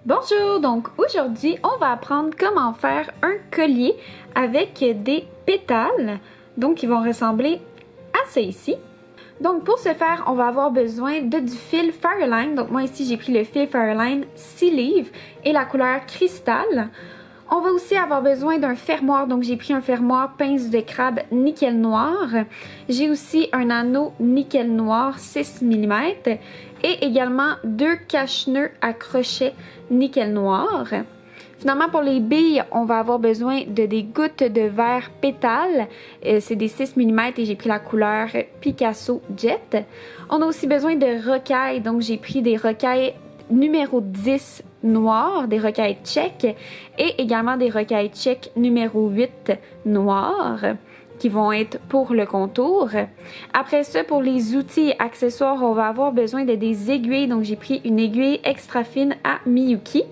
Bonjour, donc aujourd'hui on va apprendre comment faire un collier avec des pétales, donc qui vont ressembler à ça ici. Donc pour ce faire, on va avoir besoin de du fil Fireline, donc moi ici j'ai pris le fil Fireline 6 livres et la couleur cristal. On va aussi avoir besoin d'un fermoir, donc j'ai pris un fermoir pince de crabe nickel noir. J'ai aussi un anneau nickel noir 6 mm et également 2 cache-nœuds à crochet nickel noir. Finalement, pour les billes, on va avoir besoin de des gouttes de verre pétales. C'est des 6 mm et j'ai pris la couleur Picasso Jet. On a aussi besoin de rocailles, donc j'ai pris des rocailles numéro 10 noir, des rocailles tchèques et également des rocailles tchèques numéro 8 noir qui vont être pour le contour. Après ça, pour les outils et accessoires, on va avoir besoin de des aiguilles, donc j'ai pris une aiguille extra fine à Miyuki.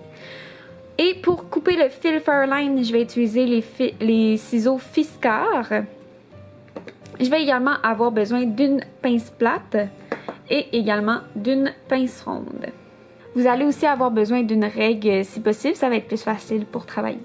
Et pour couper le fil Fireline, je vais utiliser les ciseaux Fiskars. Je vais également avoir besoin d'une pince plate et également d'une pince ronde. Vous allez aussi avoir besoin d'une règle si possible, ça va être plus facile pour travailler.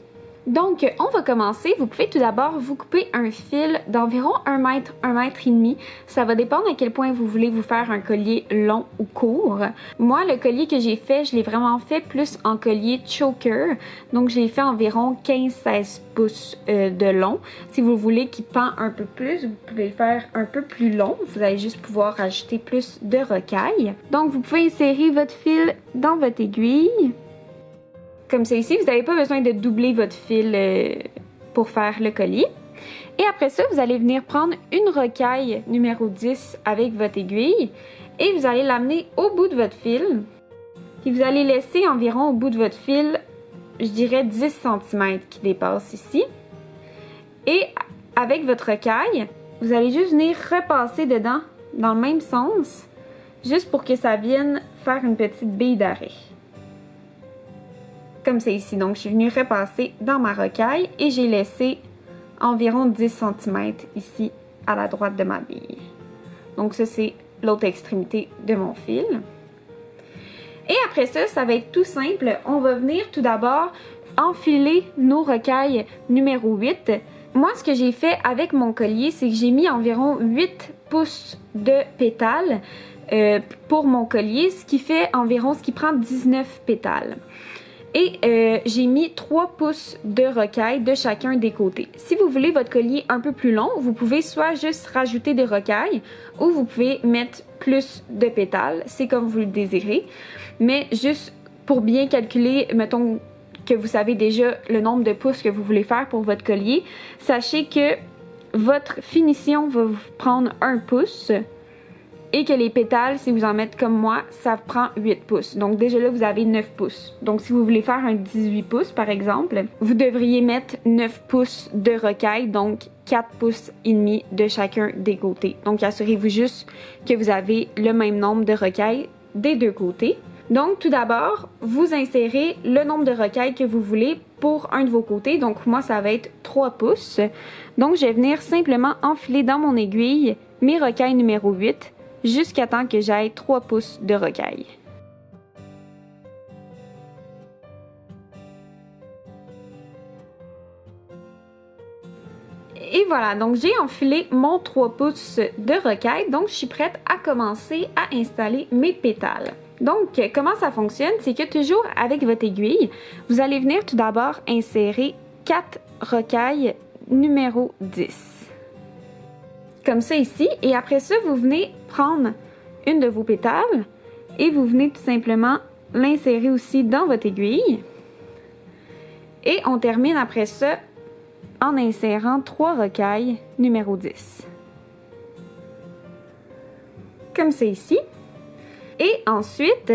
Donc, on va commencer. Vous pouvez tout d'abord vous couper un fil d'environ 1 mètre, 1 mètre et demi. Ça va dépendre à quel point vous voulez vous faire un collier long ou court. Moi, le collier que j'ai fait, je l'ai vraiment fait plus en collier choker. Donc, je l'ai fait environ 15-16 pouces de long. Si vous voulez qu'il pend un peu plus, vous pouvez le faire un peu plus long. Vous allez juste pouvoir ajouter plus de rocailles. Donc, vous pouvez insérer votre fil dans votre aiguille. Comme ça ici, vous n'avez pas besoin de doubler votre fil pour faire le collier. Et après ça, vous allez venir prendre une rocaille numéro 10 avec votre aiguille et vous allez l'amener au bout de votre fil. Puis vous allez laisser environ au bout de votre fil, je dirais 10 cm qui dépasse ici. Et avec votre rocaille, vous allez juste venir repasser dedans dans le même sens, juste pour que ça vienne faire une petite bille d'arrêt. Comme c'est ici. Donc, je suis venue repasser dans ma rocaille et j'ai laissé environ 10 cm ici à la droite de ma bille. Donc, ça, c'est l'autre extrémité de mon fil. Et après ça, ça va être tout simple. On va venir tout d'abord enfiler nos rocailles numéro 8. Moi, ce que j'ai fait avec mon collier, c'est que j'ai mis environ 8 pouces de pétales pour mon collier, ce qui prend 19 pétales. Et j'ai mis 3 pouces de rocailles de chacun des côtés. Si vous voulez votre collier un peu plus long, vous pouvez soit juste rajouter des rocailles ou vous pouvez mettre plus de pétales. C'est comme vous le désirez. Mais juste pour bien calculer, mettons que vous savez déjà le nombre de pouces que vous voulez faire pour votre collier, sachez que votre finition va vous prendre 1 pouce. Et que les pétales, si vous en mettez comme moi, ça prend 8 pouces. Donc déjà là, vous avez 9 pouces. Donc si vous voulez faire un 18 pouces, par exemple, vous devriez mettre 9 pouces de rocaille, donc 4 pouces et demi de chacun des côtés. Donc assurez-vous juste que vous avez le même nombre de rocailles des deux côtés. Donc tout d'abord, vous insérez le nombre de rocailles que vous voulez pour un de vos côtés. Donc moi, ça va être 3 pouces. Donc je vais venir simplement enfiler dans mon aiguille mes rocailles numéro 8 jusqu'à temps que j'aille 3 pouces de rocaille. Et voilà, donc j'ai enfilé mon 3 pouces de rocaille, donc je suis prête à commencer à installer mes pétales. Donc, comment ça fonctionne? C'est que toujours avec votre aiguille, vous allez venir tout d'abord insérer 4 rocailles numéro 10. Comme ça ici, et après ça, vous venez prendre une de vos pétales et vous venez tout simplement l'insérer aussi dans votre aiguille. Et on termine après ça en insérant 3 rocailles numéro 10. Comme c'est ici. Et ensuite,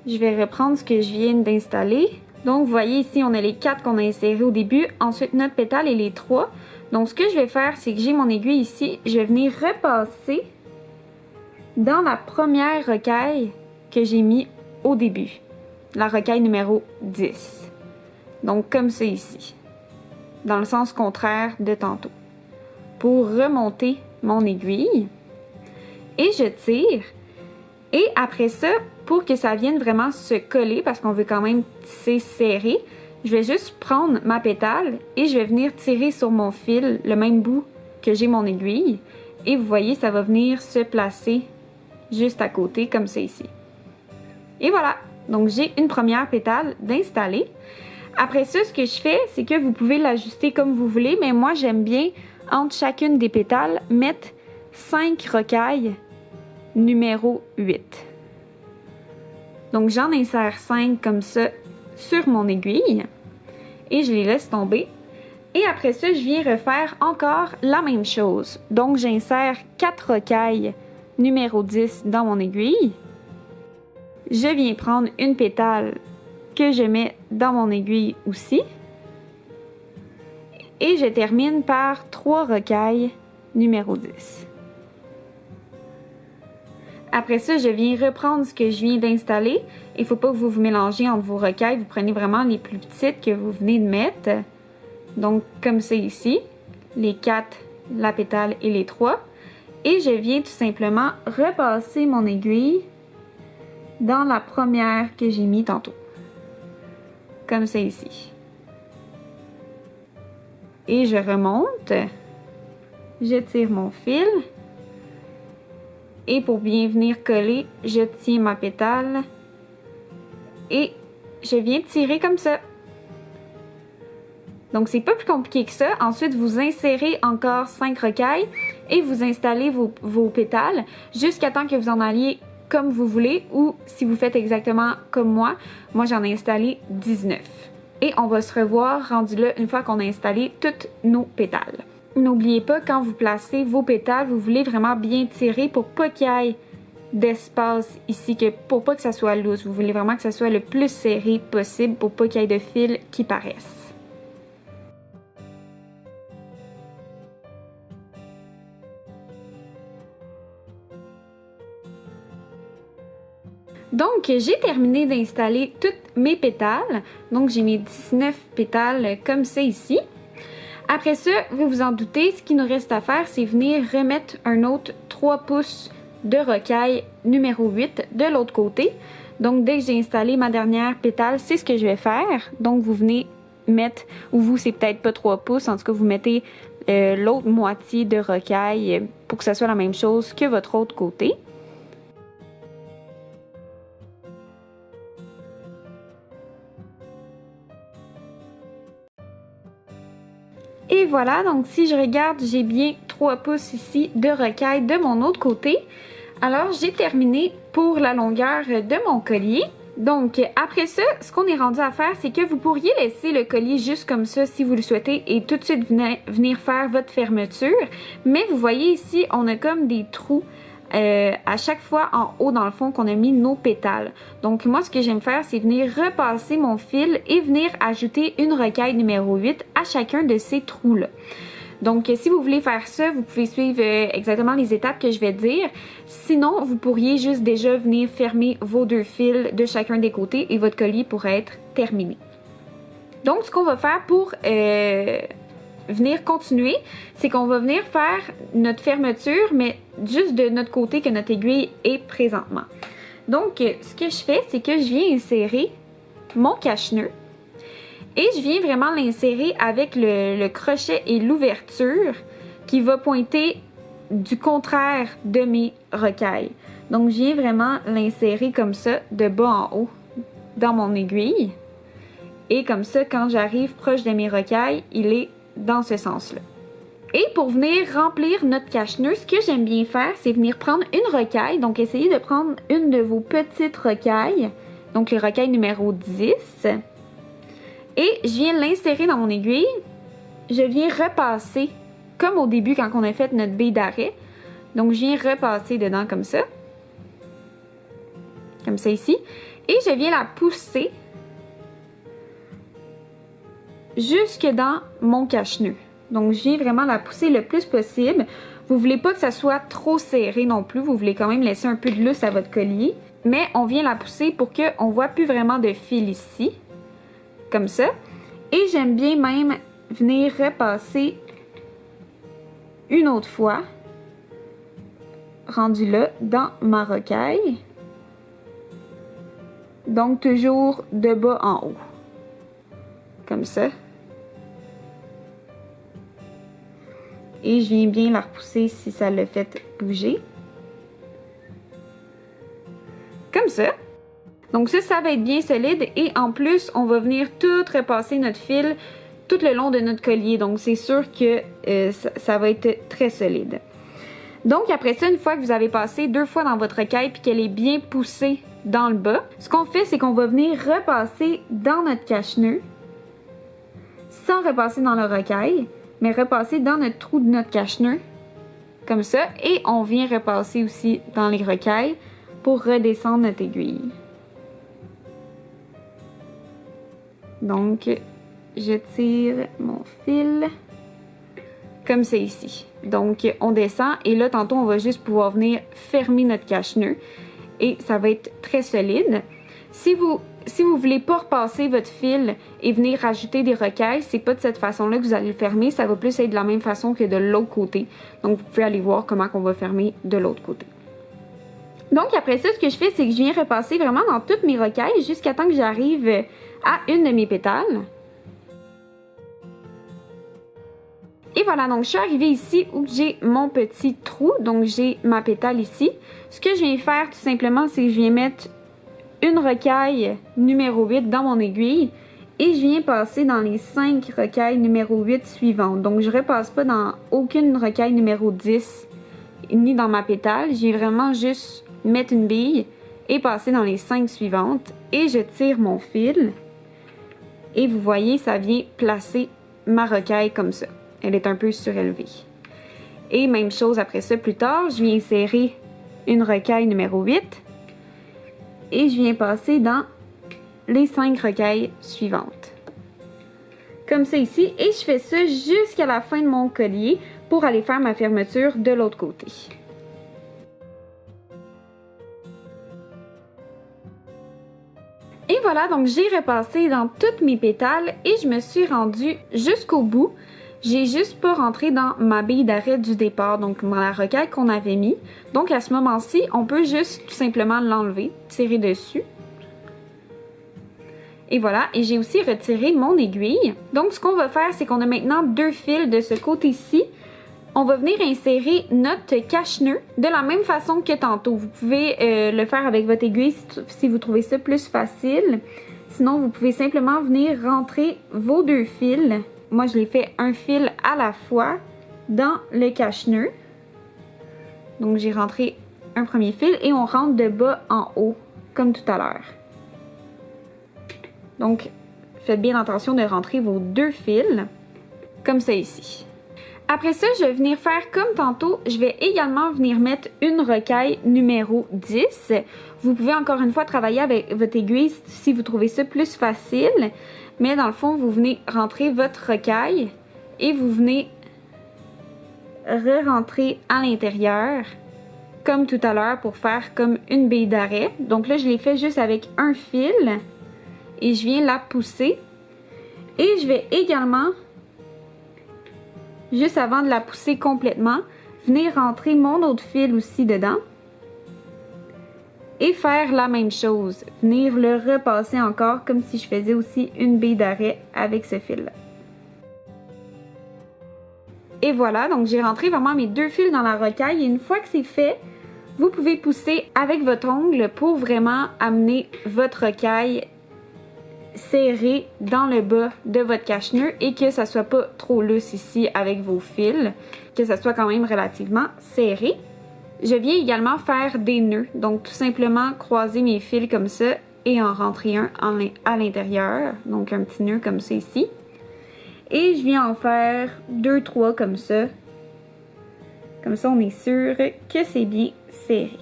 je vais reprendre ce que je viens d'installer. Donc, vous voyez ici, on a les 4 qu'on a insérés au début, ensuite notre pétale et les 3. Donc, ce que je vais faire, c'est que j'ai mon aiguille ici, je vais venir repasser dans la première rocaille que j'ai mis au début, la rocaille numéro 10. Donc, comme ça ici, dans le sens contraire de tantôt. Pour remonter mon aiguille, et je tire. Et après ça, pour que ça vienne vraiment se coller, parce qu'on veut quand même tisser serré, je vais juste prendre ma pétale et je vais venir tirer sur mon fil, le même bout que j'ai mon aiguille. Et vous voyez, ça va venir se placer juste à côté, comme c'est ici. Et voilà! Donc, j'ai une première pétale d'installer. Après ça, ce que je fais, c'est que vous pouvez l'ajuster comme vous voulez, mais moi, j'aime bien, entre chacune des pétales, mettre 5 rocailles numéro 8. Donc, j'en insère 5 comme ça sur mon aiguille et je les laisse tomber. Et après ça, je viens refaire encore la même chose. Donc, j'insère 4 rocailles numéro 10 dans mon aiguille. Je viens prendre une pétale que je mets dans mon aiguille aussi. Et je termine par 3 rocailles numéro 10. Après ça, je viens reprendre ce que je viens d'installer. Il ne faut pas que vous vous mélangez entre vos rocailles. Vous prenez vraiment les plus petites que vous venez de mettre. Donc, comme c'est ici, les 4, la pétale et les 3. Et je viens tout simplement repasser mon aiguille dans la première que j'ai mis tantôt. Comme c'est ici. Et je remonte. Je tire mon fil. Et pour bien venir coller, je tiens ma pétale. Et je viens tirer comme ça. Donc, c'est pas plus compliqué que ça. Ensuite, vous insérez encore 5 rocailles et vous installez vos pétales jusqu'à temps que vous en alliez comme vous voulez ou si vous faites exactement comme moi j'en ai installé 19. Et on va se revoir rendu là une fois qu'on a installé toutes nos pétales. N'oubliez pas, quand vous placez vos pétales, vous voulez vraiment bien tirer pour pas qu'il y ait d'espace ici, pour pas que ça soit loose. Vous voulez vraiment que ça soit le plus serré possible pour pas qu'il y ait de fils qui paraissent. Donc, j'ai terminé d'installer toutes mes pétales. Donc, j'ai mes 19 pétales comme c'est ici. Après ça, vous vous en doutez, ce qu'il nous reste à faire, c'est venir remettre un autre 3 pouces de rocaille numéro 8 de l'autre côté. Donc, dès que j'ai installé ma dernière pétale, c'est ce que je vais faire. Donc, vous venez mettre, ou vous, c'est peut-être pas 3 pouces, en tout cas, vous mettez l'autre moitié de rocaille pour que ça soit la même chose que votre autre côté. Et voilà, donc si je regarde, j'ai bien 3 pouces ici de rocaille de mon autre côté. Alors, j'ai terminé pour la longueur de mon collier. Donc, après ça, ce qu'on est rendu à faire, c'est que vous pourriez laisser le collier juste comme ça si vous le souhaitez et tout de suite venir faire votre fermeture. Mais vous voyez ici, on a comme des trous à chaque fois en haut dans le fond qu'on a mis nos pétales. Donc moi ce que j'aime faire, c'est venir repasser mon fil et venir ajouter une rocaille numéro 8 à chacun de ces trous là. Donc si vous voulez faire ça, vous pouvez suivre exactement les étapes que je vais dire. Sinon, vous pourriez juste déjà venir fermer vos 2 fils de chacun des côtés et votre collier pourrait être terminé. Donc ce qu'on va faire pour venir continuer, c'est qu'on va venir faire notre fermeture, mais juste de notre côté que notre aiguille est présentement. Donc, ce que je fais, c'est que je viens insérer mon cache-nœud et je viens vraiment l'insérer avec le crochet et l'ouverture qui va pointer du contraire de mes rocailles. Donc, je viens vraiment l'insérer comme ça, de bas en haut, dans mon aiguille. Et comme ça, quand j'arrive proche de mes rocailles, il est dans ce sens-là. Et pour venir remplir notre cache-nœud, ce que j'aime bien faire, c'est venir prendre une rocaille. Donc, essayez de prendre une de vos petites rocailles. Donc, les rocailles numéro 10. Et je viens l'insérer dans mon aiguille. Je viens repasser, comme au début quand on a fait notre bille d'arrêt. Donc, je viens repasser dedans comme ça. Comme ça ici. Et je viens la pousser jusque dans mon cache-nœud. Donc, je viens vraiment la pousser le plus possible. Vous voulez pas que ça soit trop serré non plus. Vous voulez quand même laisser un peu de lousse à votre collier. Mais on vient la pousser pour qu'on voit plus vraiment de fil ici. Comme ça. Et j'aime bien même venir repasser une autre fois, rendu là, dans ma rocaille. Donc, toujours de bas en haut. Comme ça. Et je viens bien la repousser si ça le fait bouger. Comme ça. Donc ça va être bien solide. Et en plus, on va venir tout repasser notre fil tout le long de notre collier. Donc c'est sûr que ça va être très solide. Donc après ça, une fois que vous avez passé 2 fois dans votre rocaille puis qu'elle est bien poussée dans le bas, ce qu'on fait, c'est qu'on va venir repasser dans notre cache-nœud sans repasser dans le rocaille, mais repasser dans notre trou de notre cache-nœud, comme ça. Et on vient repasser aussi dans les rocailles pour redescendre notre aiguille. Donc, je tire mon fil comme c'est ici. Donc, on descend et là, tantôt, on va juste pouvoir venir fermer notre cache-nœud et ça va être très solide. Si vous voulez pas repasser votre fil et venir rajouter des rocailles, c'est pas de cette façon-là que vous allez le fermer. Ça va plus être de la même façon que de l'autre côté. Donc, vous pouvez aller voir comment on va fermer de l'autre côté. Donc, après ça, ce que je fais, c'est que je viens repasser vraiment dans toutes mes rocailles jusqu'à temps que j'arrive à une de mes pétales. Et voilà, donc je suis arrivée ici où j'ai mon petit trou, donc j'ai ma pétale ici. Ce que je viens faire tout simplement, c'est que je viens mettre une rocaille numéro 8 dans mon aiguille et je viens passer dans les 5 rocailles numéro 8 suivantes. Donc je ne repasse pas dans aucune rocaille numéro 10 ni dans ma pétale, je viens vraiment juste mettre une bille et passer dans les 5 suivantes et je tire mon fil et vous voyez, ça vient placer ma rocaille comme ça. Elle est un peu surélevée. Et même chose après ça, plus tard, je viens insérer une rocaille numéro 8 et je viens passer dans les 5 rocailles suivantes. Comme ça ici. Et je fais ça jusqu'à la fin de mon collier pour aller faire ma fermeture de l'autre côté. Et voilà, donc j'ai repassé dans toutes mes pétales et je me suis rendue jusqu'au bout. J'ai juste pas rentré dans ma bille d'arrêt du départ, donc dans la rocaille qu'on avait mis. Donc à ce moment-ci, on peut juste tout simplement l'enlever, tirer dessus. Et voilà, et j'ai aussi retiré mon aiguille. Donc ce qu'on va faire, c'est qu'on a maintenant 2 fils de ce côté-ci. On va venir insérer notre cache-nœud de la même façon que tantôt. Vous pouvez le faire avec votre aiguille si vous trouvez ça plus facile. Sinon, vous pouvez simplement venir rentrer vos 2 fils. Moi, je l'ai fait un fil à la fois dans le cache-nœud. Donc, j'ai rentré un premier fil et on rentre de bas en haut, comme tout à l'heure. Donc, faites bien attention de rentrer vos 2 fils, comme ça ici. Après ça, je vais venir faire comme tantôt. Je vais également venir mettre une rocaille numéro 10. Vous pouvez encore une fois travailler avec votre aiguille si vous trouvez ça plus facile. Mais dans le fond, vous venez rentrer votre rocaille et vous venez re-rentrer à l'intérieur, comme tout à l'heure, pour faire comme une bille d'arrêt. Donc là, je l'ai fait juste avec un fil et je viens la pousser. Et je vais également, juste avant de la pousser complètement, venir rentrer mon autre fil aussi dedans. Et faire la même chose, venir le repasser encore comme si je faisais aussi une bille d'arrêt avec ce fil-là. Et voilà, donc j'ai rentré vraiment mes 2 fils dans la rocaille et une fois que c'est fait, vous pouvez pousser avec votre ongle pour vraiment amener votre rocaille serrée dans le bas de votre cache-nœud et que ça soit pas trop lousse ici avec vos fils, que ça soit quand même relativement serré. Je viens également faire des nœuds, donc tout simplement croiser mes fils comme ça et en rentrer un à l'intérieur, donc un petit nœud comme ça ici. Et je viens en faire 2-3 comme ça. Comme ça, on est sûr que c'est bien serré.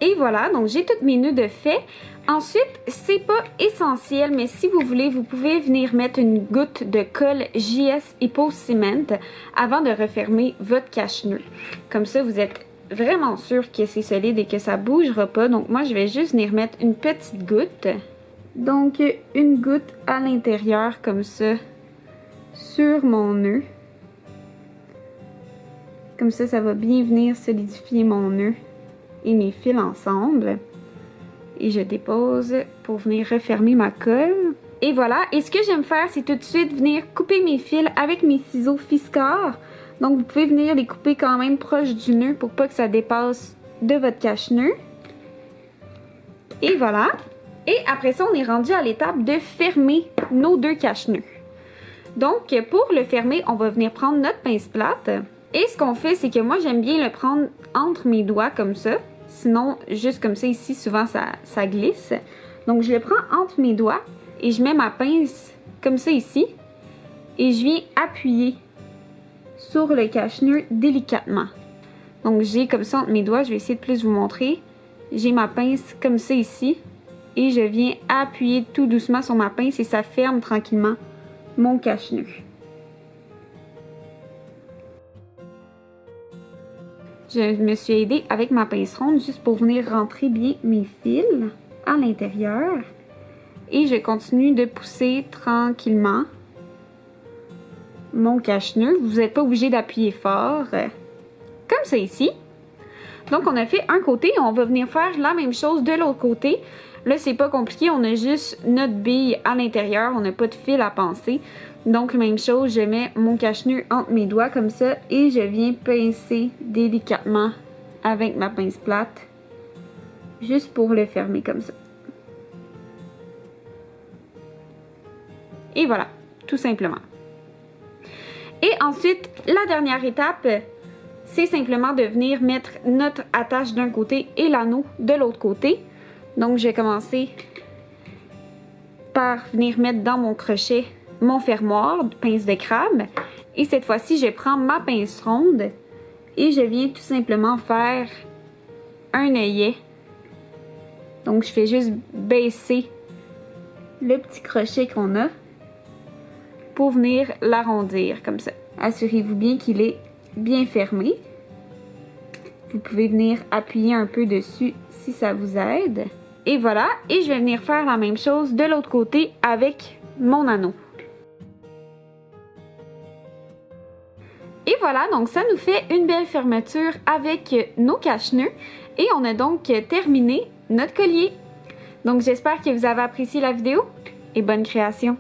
Et voilà, donc j'ai tous mes nœuds de fait. Ensuite, c'est pas essentiel, mais si vous voulez, vous pouvez venir mettre une goutte de colle JS Epo Cement avant de refermer votre cache-nœud. Comme ça, vous êtes vraiment sûr que c'est solide et que ça bougera pas. Donc moi, je vais juste venir mettre une petite goutte. Donc une goutte à l'intérieur comme ça sur mon nœud. Comme ça va bien venir solidifier mon nœud et mes fils ensemble. Et je dépose pour venir refermer ma colle. Et voilà, et ce que j'aime faire, c'est tout de suite venir couper mes fils avec mes ciseaux Fiskars. Donc vous pouvez venir les couper quand même proche du nœud pour pas que ça dépasse de votre cache-nœud. Et voilà. Et après ça, on est rendu à l'étape de fermer nos deux cache-nœuds. Donc pour le fermer, on va venir prendre notre pince plate. Et ce qu'on fait, c'est que moi j'aime bien le prendre entre mes doigts comme ça. Sinon, juste comme ça ici, souvent ça glisse. Donc je le prends entre mes doigts. Et je mets ma pince comme ça ici. Et je viens appuyer sur le cache-nœud délicatement. Donc j'ai comme ça entre mes doigts, je vais essayer de plus vous montrer. J'ai ma pince comme ça ici. Et je viens appuyer tout doucement sur ma pince et ça ferme tranquillement mon cache-nœud. Je me suis aidée avec ma pince ronde juste pour venir rentrer bien mes fils à l'intérieur. Et je continue de pousser tranquillement mon cache-nœud. Vous n'êtes pas obligé d'appuyer fort, comme ça ici. Donc on a fait un côté, on va venir faire la même chose de l'autre côté. Là c'est pas compliqué, on a juste notre bille à l'intérieur, on n'a pas de fil à pincer. Donc même chose, je mets mon cache-nœud entre mes doigts comme ça et je viens pincer délicatement avec ma pince plate, juste pour le fermer comme ça. Et voilà, tout simplement. Et ensuite, la dernière étape, c'est simplement de venir mettre notre attache d'un côté et l'anneau de l'autre côté. Donc, je vais commencer par venir mettre dans mon crochet mon fermoir, pince de crabe. Et cette fois-ci, je prends ma pince ronde et je viens tout simplement faire un œillet. Donc, je fais juste baisser le petit crochet qu'on a pour venir l'arrondir comme ça. Assurez-vous bien qu'il est bien fermé. Vous pouvez venir appuyer un peu dessus si ça vous aide. Et voilà, et je vais venir faire la même chose de l'autre côté avec mon anneau. Et voilà, donc ça nous fait une belle fermeture avec nos cache-nœuds. Et on a donc terminé notre collier. Donc j'espère que vous avez apprécié la vidéo et bonne création!